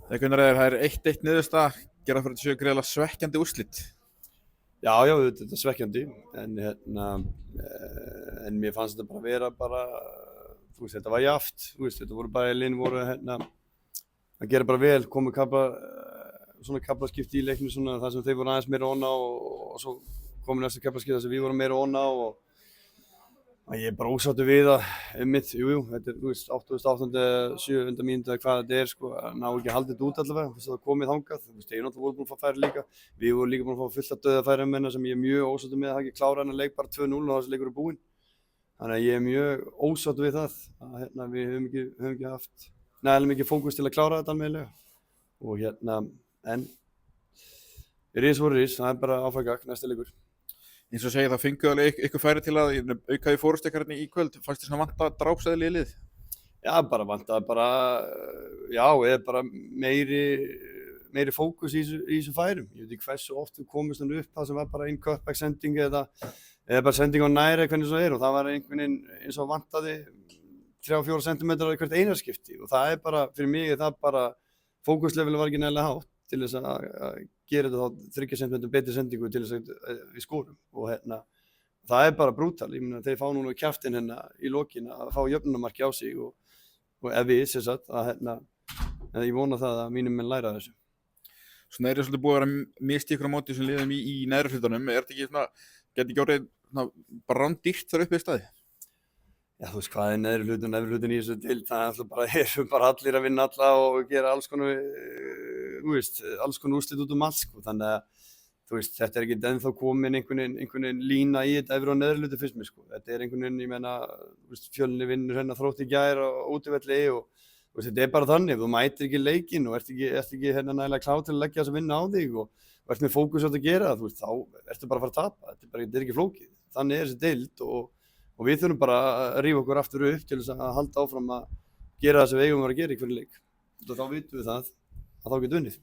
Gunnar, það er 1-1 niðurstaða, gera fyrir þessu greiðlega svekkjandi úrslit. Já, þetta er svekkjandi, en mér fannst þetta bara vera þetta var jaft, þetta voru bara liðin voru að gera bara vel, komu svona kaflaskipti í leiknum svona þar sem þeir voru aðeins meira onna og svo komu næsta kaflaskipti þar sem við vorum meira onna og ég er bara ósáttur við það, þetta er, 88. 7. mínútu eða hvað þetta er, sko, að ná ekki að halda þetta út allavega, þess að það komið þangað, þeir náttúrulega voru búin að fá færi líka, við vorum líka búin að fá fullt af dauðafæri sem ég er mjög ósáttur með að hafa ekki klárað þennan leik bara 2-0 og þessi leikur er búinn. Þannig að ég er mjög ósáttur við það, að við höfum ekki haft nægilega mikið fókus til að klára þetta almennilega og en rís voru rís, það er bara áfram næsta leikur. Eins og segja, það fenguðu alveg ykkur færi til að auka í fórustekkarinn í kvöld. Fannst þér svona vanta drápsæðli í lið? Já, vantaði eða bara meiri fókus í þessu færum. Ég veit ekki hversu oft við komumst hann upp það sem var bara einn cutback sending eða bara sending á næri hvernig svo er og það var einhvern veginn eins og vantaði 3-4 cm í hvert einarskipti og það er bara, fyrir mig er það bara fókuslevel var ekki nægilega hátt til þess að gera þetta þá 3 cm betri sendingu til þess að við skorum og það er bara brútal, ég meina þeir fá núna kjaftinn í lokin að fá jöfnunarmarki á sig og ef við sem sagt að ég vona það að mínum menn læra þessu. Svona er það svolítið búið að vera misti ykkur á móti sem liðum í neðri hlutunum, er þetta ekki svona, geti ekki orðið bara rándýrt þar uppi í staði? Já, þú veist hvað er neðri hlutin og efri hlutin í þessu til, það er alltaf bara allir að vinna alla og gera alls konar úrslit út allt, sko, þannig að þetta er ekki ennþá komin einhvern veginn lína í þetta efri og neðri hluti fyrst mér, sko, þetta er einhvern veginn, ég meina, Fjölnir vinnur Þrótt í gær og útivelli og þetta er bara þannig, þú mætir ekki leikinn og ert ekki nægilega klár til að leggja þess að vinna á þig og ert með fókus á þetta að gera, þá ertu bara að fara að tapa, þetta er ekki flókið, þannig er þessi deild og við þurfum bara að rífa okkur aftur upp til þess að halda áfram að gera það sem við eigum að gera í hverju leik. Og þá vitum við það að þá getum unnið.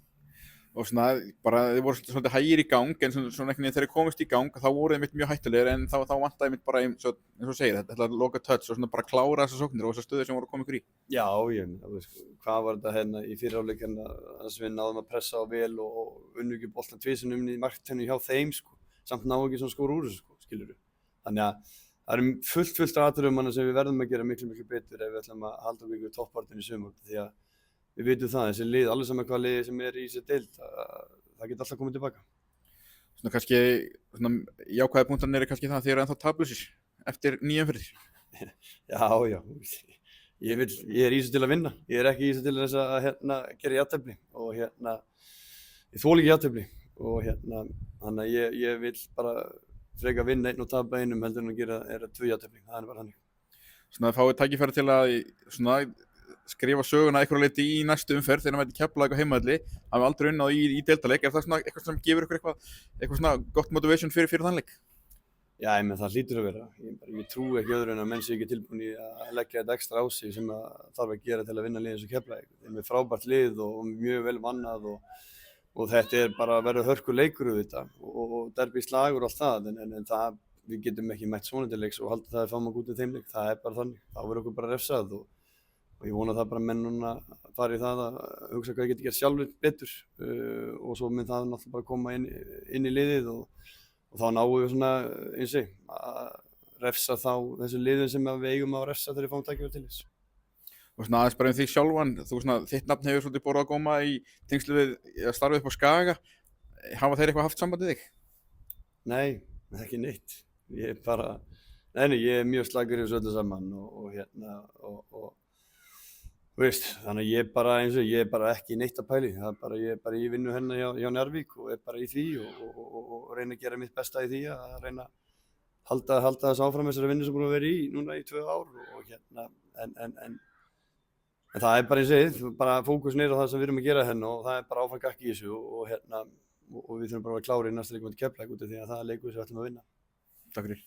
Og svona, bara þið voru svolítið hægir í gang, en svona einhvern veginn þegar þið komist í gang, þá voru þið mjög hættulegir, en þá vantaði mitt bara, eins og segir, þetta loka touch og svona bara klára þessar sóknir og þessar stöður sem voru að koma ykkur í. Já, hvað var þetta í fyrri hálfleik þess að við náðum að pressa á vel og unnu ekki boltann tvisvar í marktennu hjá þeim, sko, samt ná ekki svona skóra úr þessu, sko, skilurðu. Þannig að það eru fullt atriðum sem við verðum að gera miklu betur ef við ætlum að halda okkur í toppbaráttunni í sumar því að við vitum það, þessi lið, allir saman hvað liði sem er í þessi deild, það geta alltaf komið tilbaka. Svona kannski, jákvæði punktarnir er kannski það að þið eru ennþá taplausir eftir 9 umferðir. Já, ég er í þessu til að vinna, ég er ekki í þessu til þess að gera jafntefli og ég þoli ekki jafntefli og þannig að ég vil bara frekar vinna einn og tapa einum heldur en að gera 2 jafntefli, það er bara þannig. Svona það fáið tækifæri til að skrifa söguna eitthvað leyti í næstu umferð þegar maður mæti Keflavík á heimavelli, hafi aldrei unnað í deildarleik, er það svona eitthvað sem gefur ykkur eitthvað svona gott motivation fyrir þann leik? Já, menn það hlýtur að vera, ég trúi ekki öðru en að menn sé ekki tilbúin í að leggja þetta ekstra á sig sem það þarf að gera til að vinna liðið eins og Keflavík, þeir eru með frábært lið og mjög vel mannað og þetta er bara að verða hörku leikur og derbi slagur og allt það, en það, við getum ekki mætt svona til leiks og halda það að fá maður út í þeim leik, það er bara þannig, þá verður okkur bara refsað og ég vona það bara menn núna fara í það að hugsa hvað ég geti gert sjálfur betur og svo mun það náttúrulega bara koma inn í liðið og þá náum við svona eins og að refsa þá þessu liðin sem við eigum að refsa þegar við fáum tækifæri til þess. Og svona aðeins bara þig sjálfan, þitt nafn hefur svolítið borið á góma í tengslu við að starfa upp á Skaga, hafa þeir eitthvað haft samband við þig? Nei, ekki neitt, ég er mjög slagur í þessu öllu saman og þannig að ég er bara ekki neitt að pæli, ég er bara í vinnu hjá Njarðvík og er bara í því og reyna að gera mitt besta í því að reyna að halda þess áfram þessari vinnu sem búin að vera í núna í 2 ár og en það er bara eins og segið, bara fókusin er á það sem við erum að gera og það er bara áfram gakk í þessu og við þurfum bara að vera klárir í næsta leikum til Keflavík út af því að það er leikur sem við ætlum að vinna. Takk fyrir.